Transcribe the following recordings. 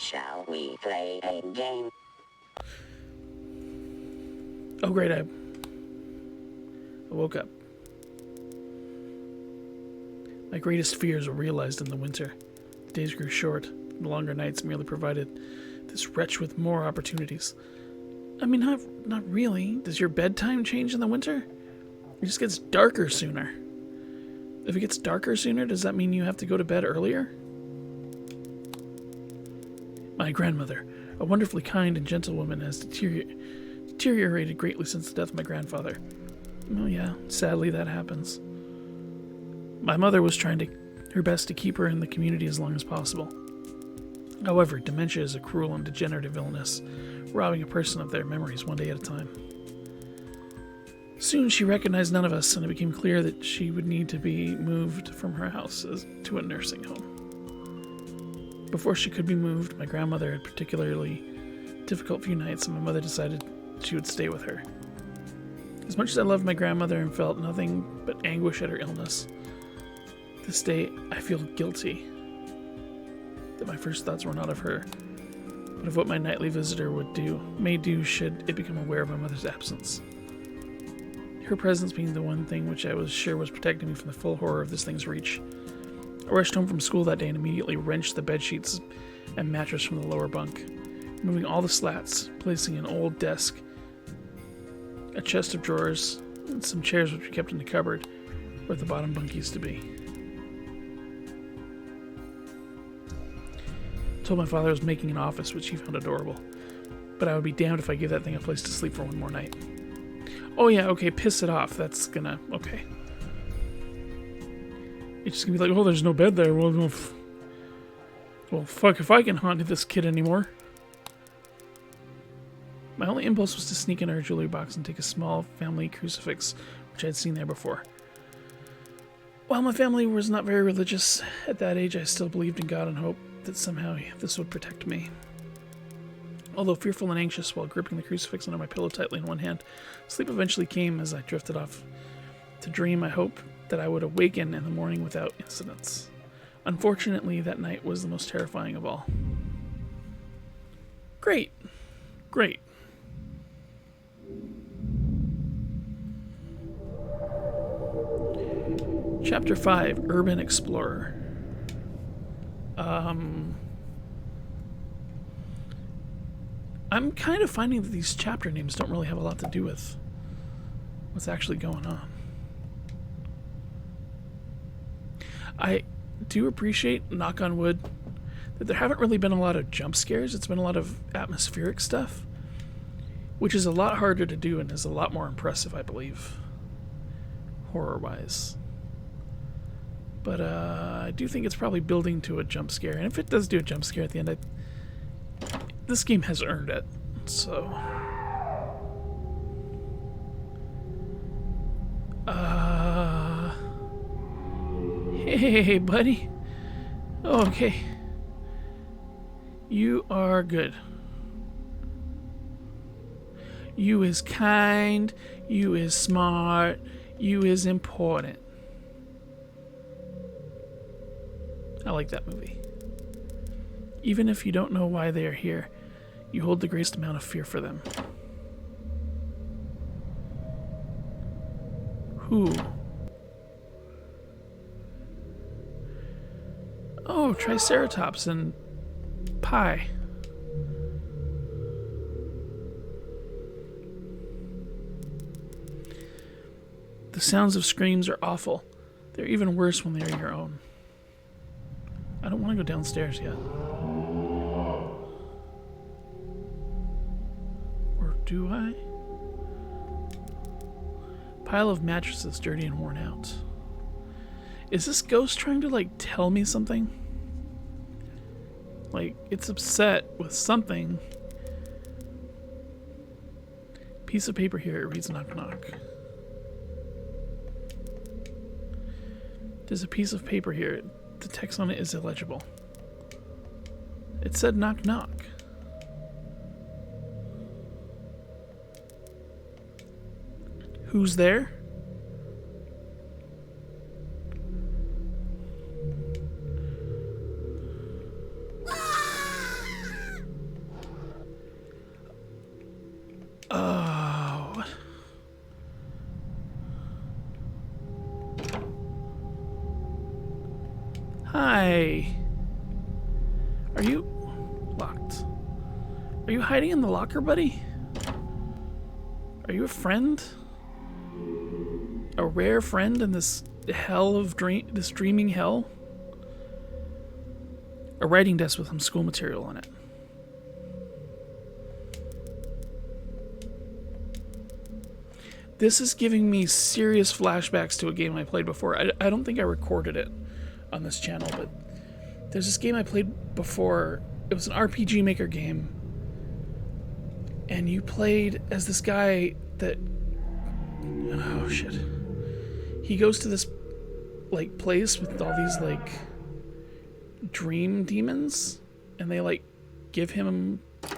Shall we play a game? Oh, great. I woke up. My greatest fears were realized in the winter. The days grew short. The longer nights merely provided this wretch with more opportunities. I mean, not really. Does your bedtime change in the winter? It just gets darker sooner. If it gets darker sooner, does that mean you have to go to bed earlier? My grandmother, a wonderfully kind and gentle woman, has deteriorated greatly since the death of my grandfather. Oh yeah, sadly that happens. My mother was trying her best to keep her in the community as long as possible. However, dementia is a cruel and degenerative illness, robbing a person of their memories one day at a time. Soon she recognized none of us, and it became clear that she would need to be moved from her house to a nursing home. Before she could be moved, my grandmother had a particularly difficult few nights, and my mother decided she would stay with her. As much as I loved my grandmother and felt nothing but anguish at her illness, this day I feel guilty that my first thoughts were not of her, but of what my nightly visitor may do should it become aware of my mother's absence. Her presence being the one thing which I was sure was protecting me from the full horror of this thing's reach. I rushed home from school that day and immediately wrenched the bed sheets and mattress from the lower bunk, removing all the slats, placing an old desk, a chest of drawers, and some chairs which we kept in the cupboard where the bottom bunk used to be. I told my father I was making an office, which he found adorable, but I would be damned if I gave that thing a place to sleep for one more night. Oh yeah, okay, piss it off. That's gonna... okay. It's just gonna be like, oh, there's no bed there. Well, fuck if I can haunt this kid anymore. My only impulse was to sneak in her jewelry box and take a small family crucifix, which I had seen there before. While my family was not very religious, at that age I still believed in God and hoped that somehow this would protect me. Although fearful and anxious while gripping the crucifix under my pillow tightly in one hand, sleep eventually came as I drifted off to dream. I hoped that I would awaken in the morning without incidents. Unfortunately, that night was the most terrifying of all. Great. Chapter 5, Urban Explorer. I'm kind of finding that these chapter names don't really have a lot to do with what's actually going on. I do appreciate, knock on wood, that there haven't really been a lot of jump scares. It's been a lot of atmospheric stuff, which is a lot harder to do and is a lot more impressive, I believe, horror-wise. But I do think it's probably building to a jump scare, and if it does do a jump scare at the end, this game has earned it. So, hey, buddy. Oh, okay. You are good. You is kind. You is smart. You is important. I like that movie. Even if you don't know why they are here, you hold the greatest amount of fear for them. Who? Oh, Triceratops and pie. The sounds of screams are awful. They're even worse when they are your own. I don't want to go downstairs yet. Or do I? Pile of mattresses, dirty and worn out. Is this ghost trying to, like, tell me something? Like, it's upset with something. Piece of paper here, it reads knock knock. There's a piece of paper here. The text on it is illegible. It said knock knock. Who's there? Hey. Are you... locked. Are you hiding in the locker, buddy? Are you a friend? A rare friend in this hell of this dreaming hell? A writing desk with some school material on it. This is giving me serious flashbacks to a game I played before. I don't think I recorded it on this channel, but there's this game I played before. It was an RPG Maker game. And you played as this guy that... oh, shit. He goes to this, like, place with all these, like, dream demons. And they, like, give him... The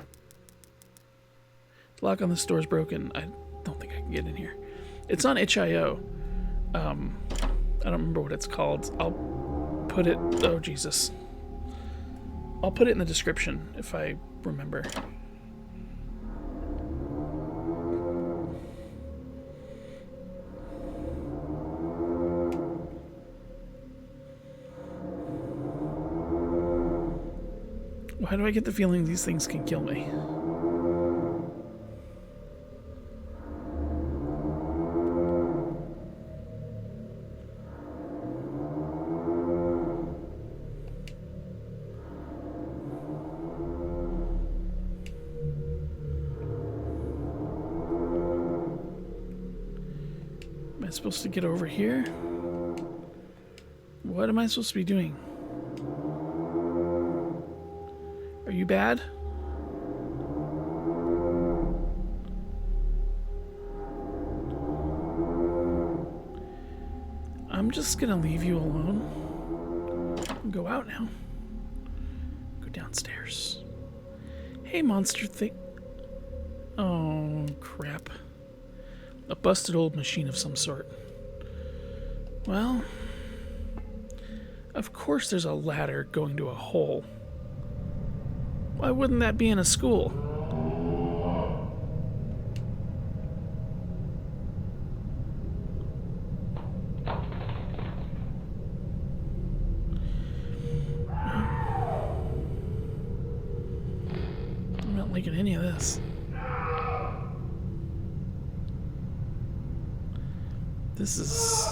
lock on this door is broken. I don't think I can get in here. It's on itch.io. I don't remember what it's called. I'll put it... oh, Jesus. I'll put it in the description if I remember. Why do I get the feeling these things can kill me? Am I supposed to get over here? What am I supposed to be doing? Are you bad? I'm just gonna leave you alone. Go out now. Go downstairs. Hey, monster thing. Oh, crap. A busted old machine of some sort. Well, of course there's a ladder going to a hole. Why wouldn't that be in a school? I'm not liking any of this. This is...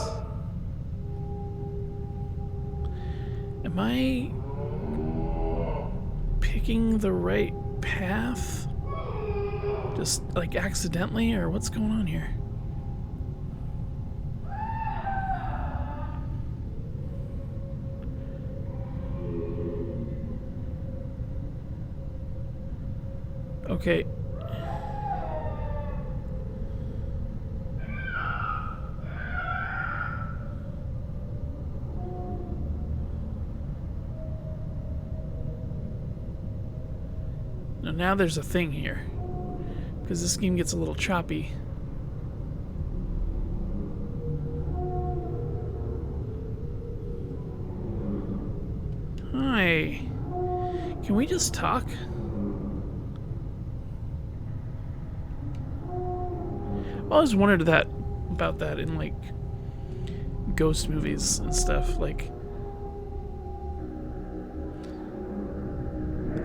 am I picking the right path? Just like accidentally, or what's going on here? Okay. Now there's a thing here, because this game gets a little choppy. Hi. Can we just talk? I always wondered about that in, like, ghost movies and stuff. Like,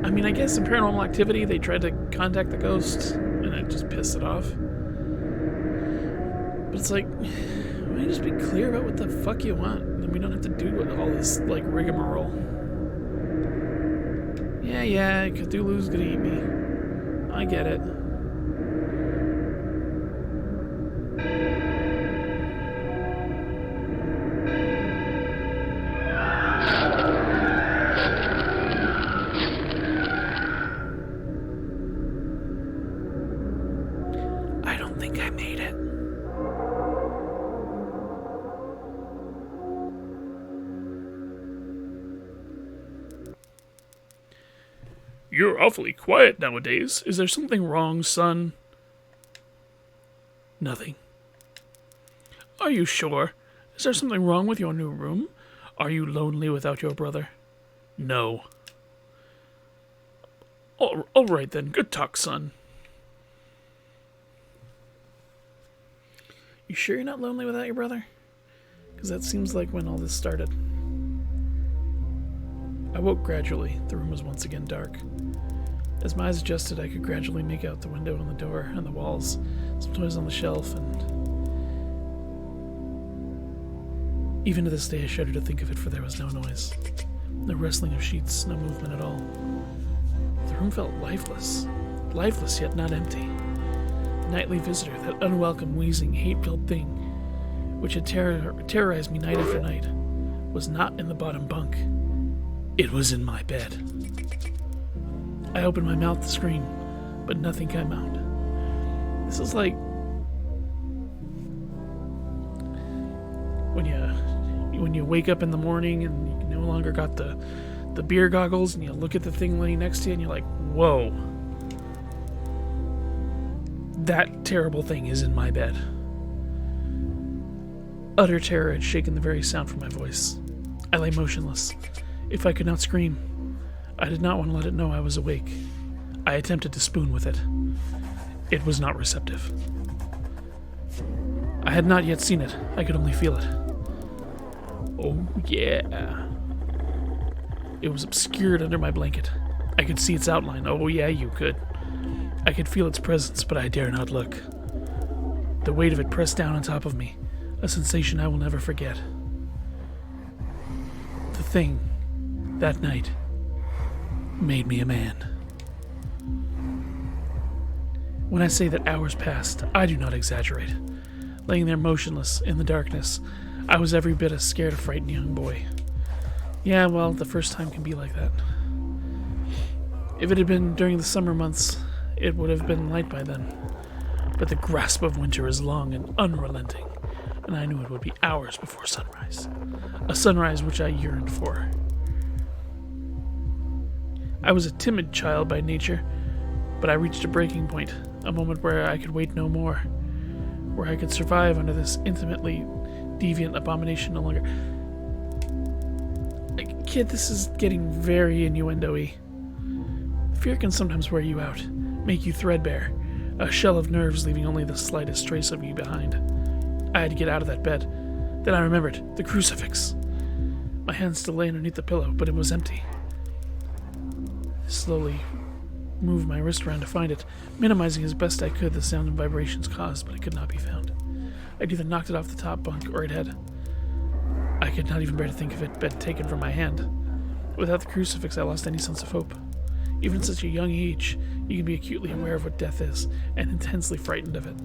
I mean, I guess in Paranormal Activity they tried to contact the ghost and it just pissed it off. But it's like, why don't you just be clear about what the fuck you want? Then we don't have to do all this, like, rigmarole. Yeah, Cthulhu's gonna eat me. I get it. You're awfully quiet nowadays. Is there something wrong, son? Nothing. Are you sure? Is there something wrong with your new room? Are you lonely without your brother? No. All right then. Good talk, son. You sure you're not lonely without your brother? Because that seems like when all this started. I woke gradually. The room was once again dark. As my eyes adjusted, I could gradually make out the window and the door and the walls, some toys on the shelf, and even to this day I shudder to think of it, for there was no noise. No rustling of sheets, no movement at all. The room felt lifeless. Lifeless, yet not empty. The nightly visitor, that unwelcome, wheezing, hate-filled thing, which had terrorized me night after night, was not in the bottom bunk. It was in my bed. I opened my mouth to scream, but nothing came out. This is like when you wake up in the morning and you no longer got the beer goggles, and you look at the thing laying next to you and you're like, whoa. That terrible thing is in my bed. Utter terror had shaken the very sound from my voice. I lay motionless. If I could not scream, I did not want to let it know I was awake. I attempted to spoon with it. It was not receptive. I had not yet seen it. I could only feel it. Oh, yeah. It was obscured under my blanket. I could see its outline. Oh, yeah, you could. I could feel its presence, but I dare not look. The weight of it pressed down on top of me, a sensation I will never forget. The thing, that night, made me a man. When I say that hours passed, I do not exaggerate. Laying there motionless in the darkness, I was every bit as scared a frightened young boy. Yeah, well, the first time can be like that. If it had been during the summer months, it would have been light by then. But the grasp of winter is long and unrelenting, and I knew it would be hours before sunrise. A sunrise which I yearned for. I was a timid child by nature, but I reached a breaking point, a moment where I could wait no more, where I could survive under this intimately deviant abomination no longer. Kid, this is getting very innuendo-y. Fear can sometimes wear you out, make you threadbare, a shell of nerves leaving only the slightest trace of you behind. I had to get out of that bed. Then I remembered, the crucifix. My hand still lay underneath the pillow, but it was empty. I slowly moved my wrist around to find it, minimizing as best I could the sound and vibrations caused, but it could not be found. I'd either knocked it off the top bunk, or it had. I could not even bear to think of it been taken from my hand. Without the crucifix, I lost any sense of hope. Even at such a young age, you can be acutely aware of what death is, and intensely frightened of it.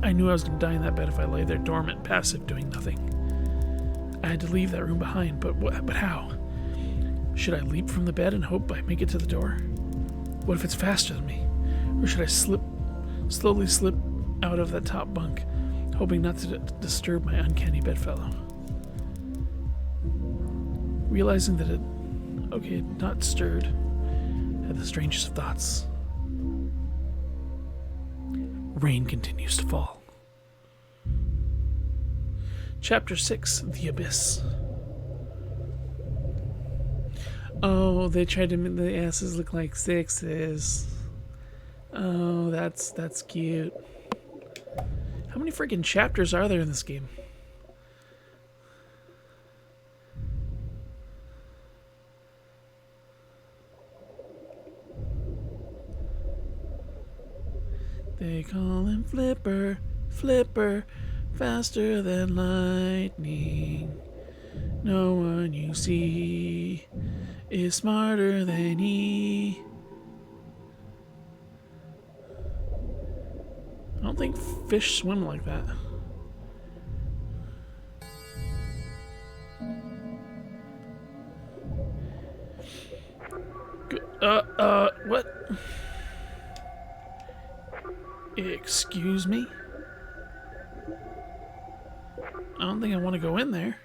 I knew I was going to die in that bed if I lay there dormant, passive, doing nothing. I had to leave that room behind, but how? Should I leap from the bed and hope I make it to the door? What if it's faster than me? Or should I slowly slip out of that top bunk, hoping not to disturb my uncanny bedfellow? Realizing that it had not stirred, had the strangest of thoughts. Rain continues to fall. Chapter 6, The Abyss. Oh, they tried to make the asses look like sixes. Oh, that's cute. How many freaking chapters are there in this game? They call him Flipper, Flipper, faster than lightning. No one you see is smarter than he. I don't think fish swim like that. What? Excuse me? I don't think I want to go in there.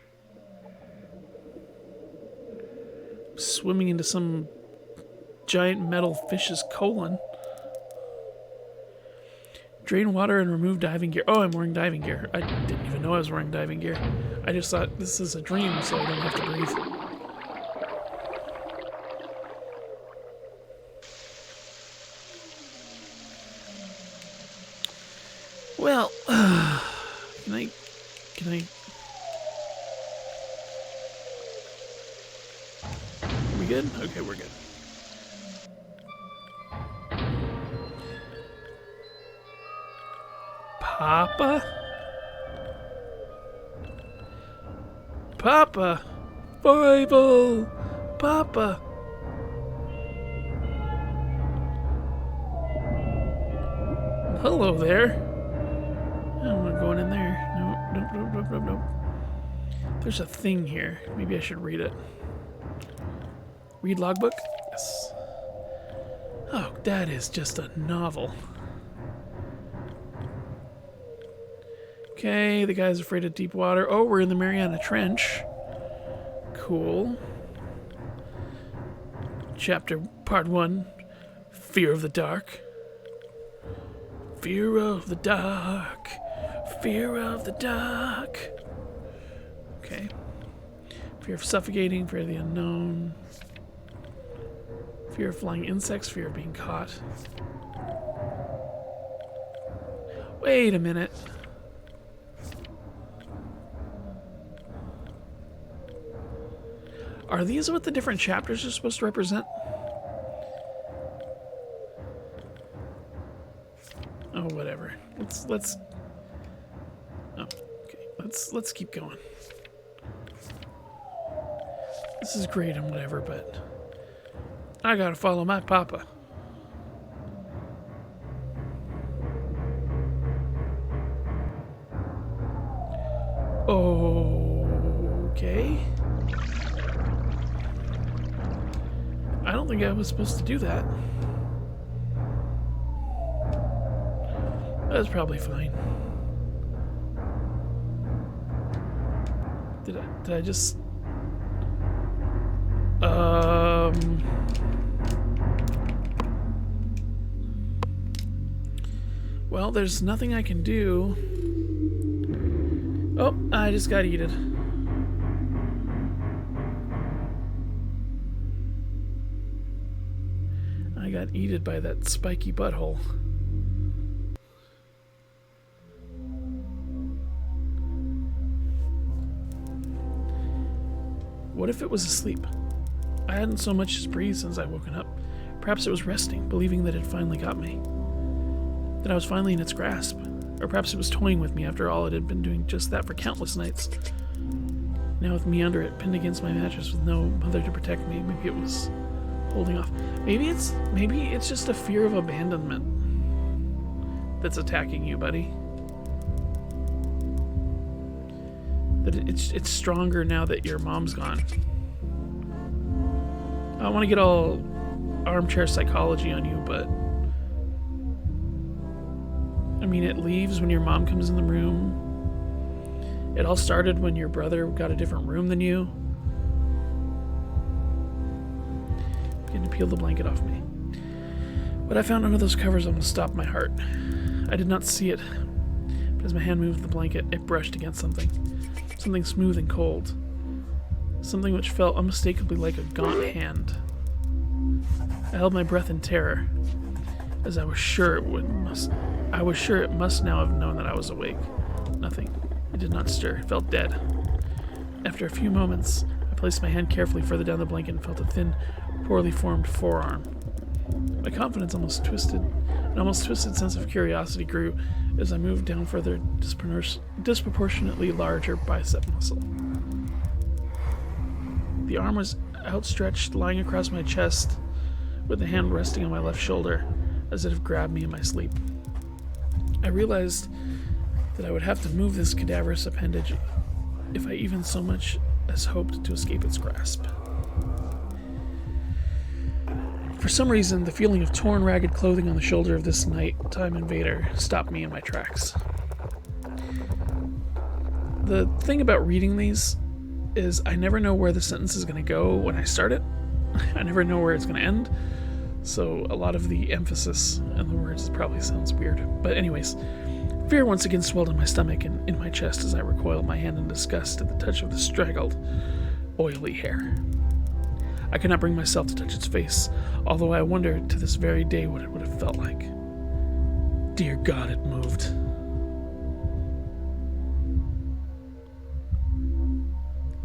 Swimming into some giant metal fish's colon. Drain water and remove diving gear. Oh, I'm wearing diving gear. I didn't even know I was wearing diving gear. I just thought this is a dream, so I don't have to breathe. Well, can I? Okay, we're good. Papa? Papa! Bible! Papa! Hello there. I'm not going in there. Nope. There's a thing here. Maybe I should read it. Read logbook? Yes. Oh, that is just a novel. Okay, the guy's afraid of deep water. Oh, we're in the Mariana Trench. Cool. Chapter Part 1. Fear of the Dark. Fear of the dark. Fear of the dark. Okay. Fear of suffocating. Fear of the unknown. Fear of flying insects. Fear of being caught. Wait a minute. Are these what the different chapters are supposed to represent? Oh, whatever. Let's. Oh, okay. Let's keep going. This is great and whatever, but I gotta follow my papa. Okay. I don't think I was supposed to do that. That's probably fine. Did I just... Well, there's nothing I can do. Oh, I just got eaten. I got eaten by that spiky butthole. What if it was asleep? I hadn't so much as breathed since I'd woken up. Perhaps it was resting, believing that it finally got me. That I was finally in its grasp. Or perhaps it was toying with me after all it had been doing just that for countless nights. Now with me under it, pinned against my mattress with no mother to protect me, maybe it was holding off. Maybe it's just a fear of abandonment that's attacking you, buddy. That it's stronger now that your mom's gone. I don't want to get all armchair psychology on you, but I mean, it leaves when your mom comes in the room. It all started when your brother got a different room than you. Begin to peel the blanket off me. What I found under those covers almost stopped my heart. I did not see it, but as my hand moved the blanket, it brushed against something. Something smooth and cold. Something which felt unmistakably like a gaunt hand. I held my breath in terror, as I was sure it must now have known that I was awake. Nothing. It did not stir. It felt dead. After a few moments, I placed my hand carefully further down the blanket and felt a thin, poorly formed forearm. My confidence almost twisted. An almost twisted sense of curiosity grew as I moved down further, disproportionately larger bicep muscle. The arm was outstretched, lying across my chest, with the hand resting on my left shoulder, as it had grabbed me in my sleep. I realized that I would have to move this cadaverous appendage if I even so much as hoped to escape its grasp. For some reason, the feeling of torn, ragged clothing on the shoulder of this nighttime invader stopped me in my tracks. The thing about reading these is I never know where the sentence is going to go when I start it. I never know where it's going to end. So a lot of the emphasis in the words probably sounds weird. But anyways, fear once again swelled in my stomach and in my chest as I recoiled my hand in disgust at the touch of the straggled, oily hair. I could not bring myself to touch its face, although I wondered to this very day what it would have felt like. Dear God, it moved.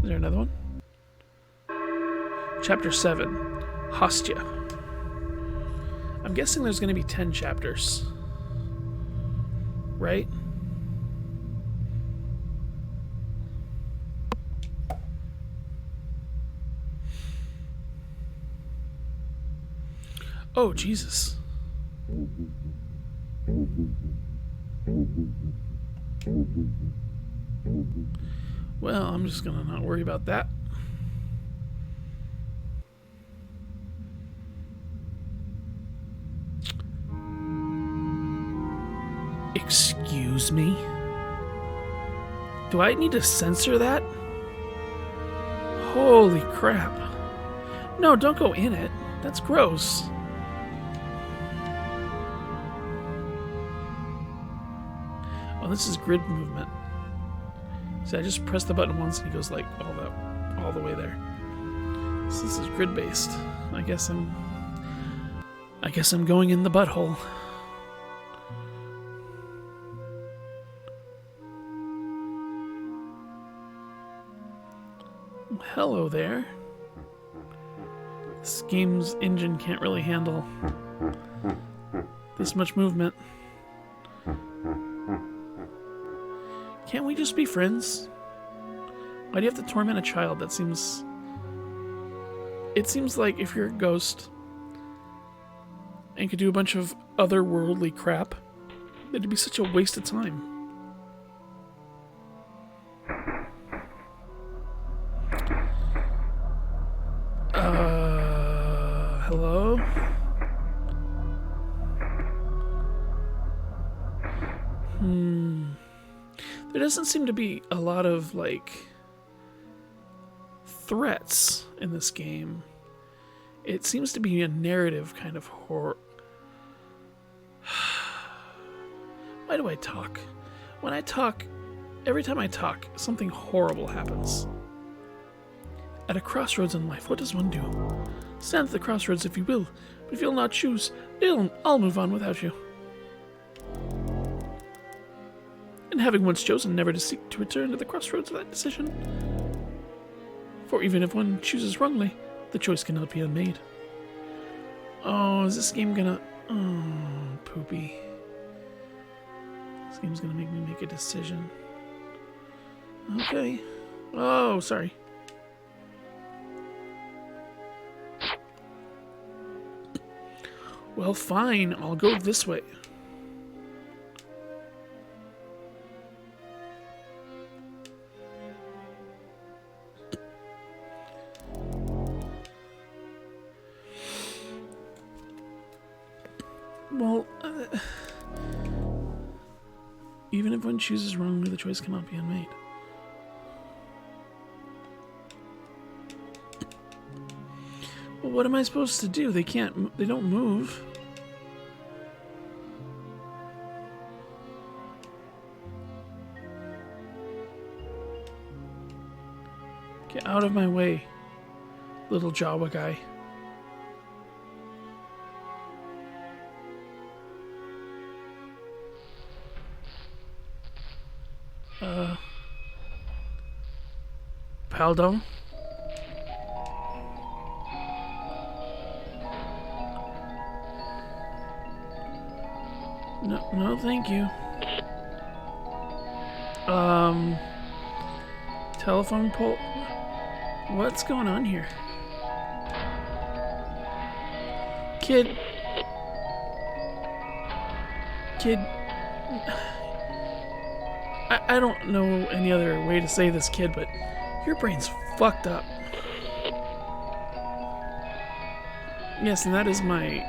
Is there another one? Chapter 7, Hostia. I'm guessing there's going to be 10 chapters. Right? Oh, Jesus. Well, I'm just gonna not worry about that. Excuse me? Do I need to censor that? Holy crap. No, don't go in it. That's gross. Oh, this is grid movement. See, I just press the button once and he goes like all the way there. So this is grid based. I guess I'm going in the butthole. Hello there. This game's engine can't really handle this much movement. Can't we just be friends? Why do you have to torment a child? It seems like if you're a ghost and could do a bunch of otherworldly crap, it'd be such a waste of time. Hello? There doesn't seem to be a lot of, like, threats in this game. It seems to be a narrative kind of horror. Why do I talk? When I talk, every time I talk, something horrible happens. At a crossroads in life, what does one do? Stand at the crossroads if you will, but if you'll not choose, I'll move on without you. And having once chosen, never to seek to return to the crossroads of that decision. For even if one chooses wrongly, the choice cannot be unmade. Oh, is this game gonna... Oh, poopy. This game's gonna make me make a decision. Okay. Oh, sorry. Well, fine. I'll go this way. Well, even if one chooses wrongly, the choice cannot be unmade. Well, what am I supposed to do? They don't move. Get out of my way, little Jawa guy. Pardon? No, thank you. Telephone pole? What's going on here? Kid. I don't know any other way to say this, kid, but your brain's fucked up. Yes, and that is my,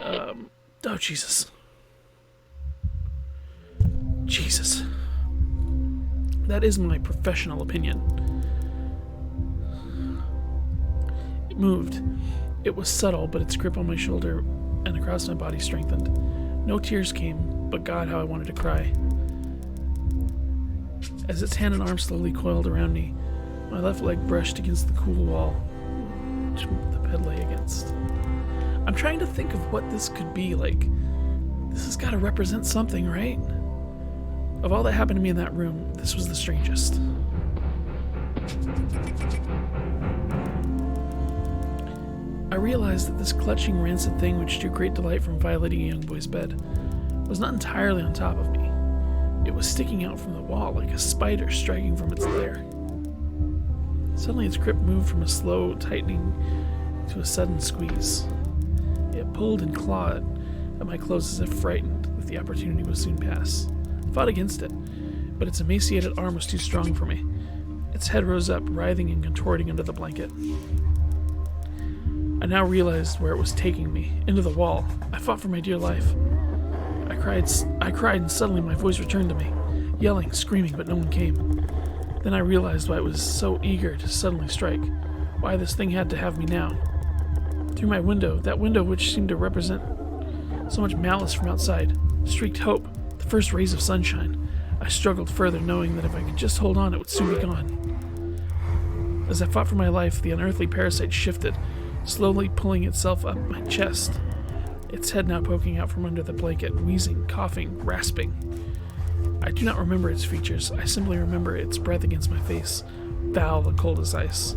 oh, Jesus. Jesus. That is my professional opinion. It moved. It was subtle, but its grip on my shoulder and across my body strengthened. No tears came, but God, how I wanted to cry. As its hand and arm slowly coiled around me, my left leg brushed against the cool wall, which the bed lay against. I'm trying to think of what this could be like. This has got to represent something, right? Of all that happened to me in that room, this was the strangest. I realized that this clutching, rancid thing which drew great delight from violating a young boy's bed was not entirely on top of me. It was sticking out from the wall like a spider striking from its lair. Suddenly its grip moved from a slow tightening to a sudden squeeze. It pulled and clawed at my clothes as if frightened that the opportunity would soon pass. I fought against it, but its emaciated arm was too strong for me. Its head rose up, writhing and contorting under the blanket. I now realized where it was taking me, into the wall. I fought for my dear life. I cried, and suddenly my voice returned to me, yelling, screaming, but no one came. Then I realized why it was so eager to suddenly strike, why this thing had to have me now. Through my window, that window which seemed to represent so much malice from outside, streaked hope, the first rays of sunshine. I struggled further, knowing that if I could just hold on, it would soon be gone. As I fought for my life, the unearthly parasite shifted, slowly pulling itself up my chest, its head now poking out from under the blanket, wheezing, coughing, rasping. I do not remember its features. I simply remember its breath against my face, foul and cold as ice.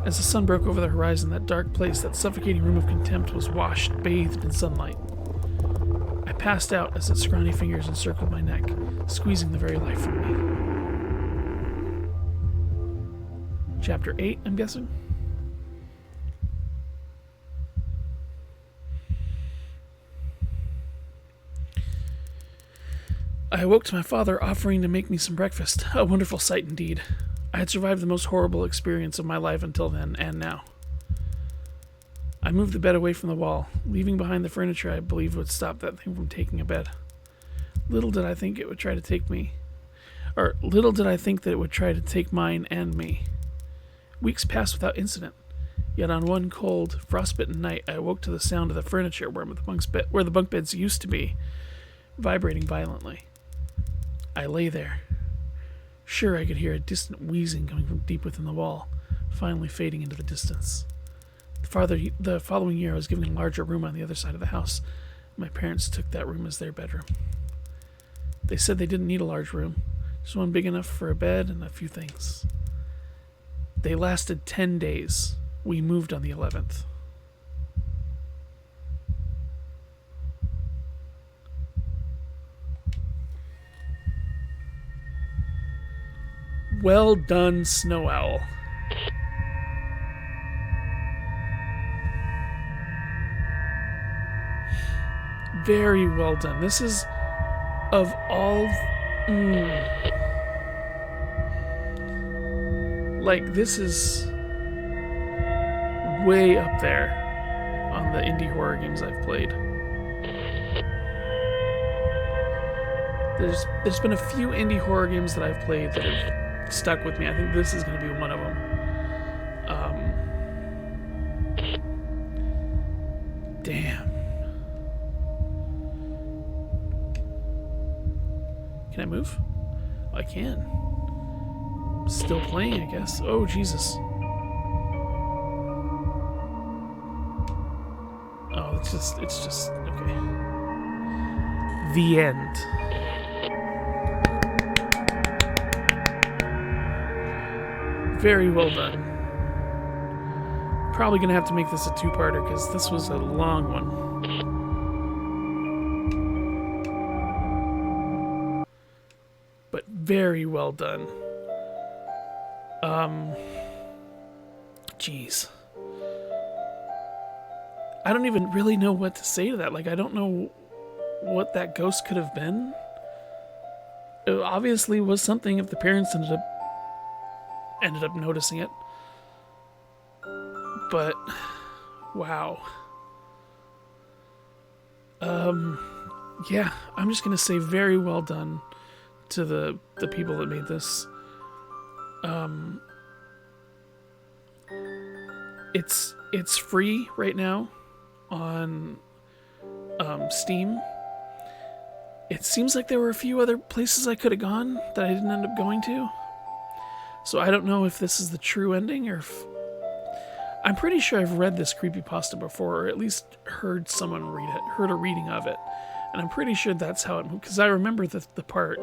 As the sun broke over the horizon, that dark place, that suffocating room of contempt was washed, bathed in sunlight. I passed out as its scrawny fingers encircled my neck, squeezing the very life from me. Chapter 8, I'm guessing? I awoke to my father offering to make me some breakfast. A wonderful sight indeed. I had survived the most horrible experience of my life until then, and now. I moved the bed away from the wall, leaving behind the furniture I believed would stop that thing from taking a bed. Little did I think it would try to take me. Or little did I think that it would try to take mine and me. Weeks passed without incident. Yet on one cold, frostbitten night, I awoke to the sound of the furniture where the bunk beds used to be, vibrating violently. I lay there. Sure, I could hear a distant wheezing coming from deep within the wall, finally fading into the distance. The following year, I was given a larger room on the other side of the house. My parents took that room as their bedroom. They said they didn't need a large room, just one big enough for a bed and a few things. They lasted 10 days. We moved on the 11th. Well done, Snow Owl. Very well done. This is, of all... this is way up there on the indie horror games I've played. There's been a few indie horror games that I've played that have stuck with me. I think this is going to be one of them. Damn. Can I move? I can. Still playing, I guess. Oh, Jesus. Oh, it's just, okay. The end. Very well done. Probably gonna have to make this a two-parter because this was a long one. But very well done. Jeez. I don't even really know what to say to that. Like, I don't know what that ghost could have been. It obviously was something if the parents ended up noticing it. But wow. Yeah, I'm just gonna say very well done to the people that made this. It's free right now on Steam. It seems like there were a few other places I could have gone that I didn't end up going to. So I don't know if this is the true ending or if... I'm pretty sure I've read this creepypasta before, or at least heard someone read it, heard a reading of it. And I'm pretty sure that's how it moved, because I remember the part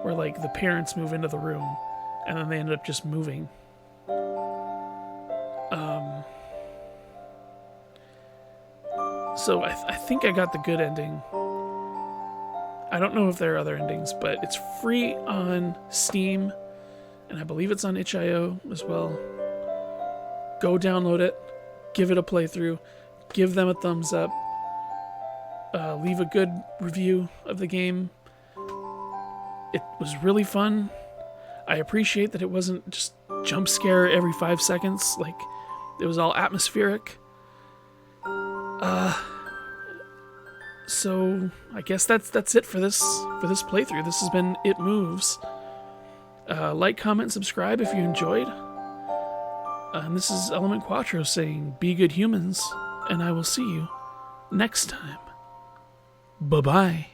where, like, the parents move into the room and then they ended up just moving. So I think I got the good ending. I don't know if there are other endings, but it's free on Steam, and I believe it's on itch.io as well. Go download it, give it a playthrough, give them a thumbs up, leave a good review of the game. It was really fun. I appreciate that it wasn't just jump scare every 5 seconds. Like, it was all atmospheric. So I guess that's it for this playthrough. This has been It Moves. Like, comment, subscribe if you enjoyed. And this is Element Cuatro saying, be good humans, and I will see you next time. Bye-bye.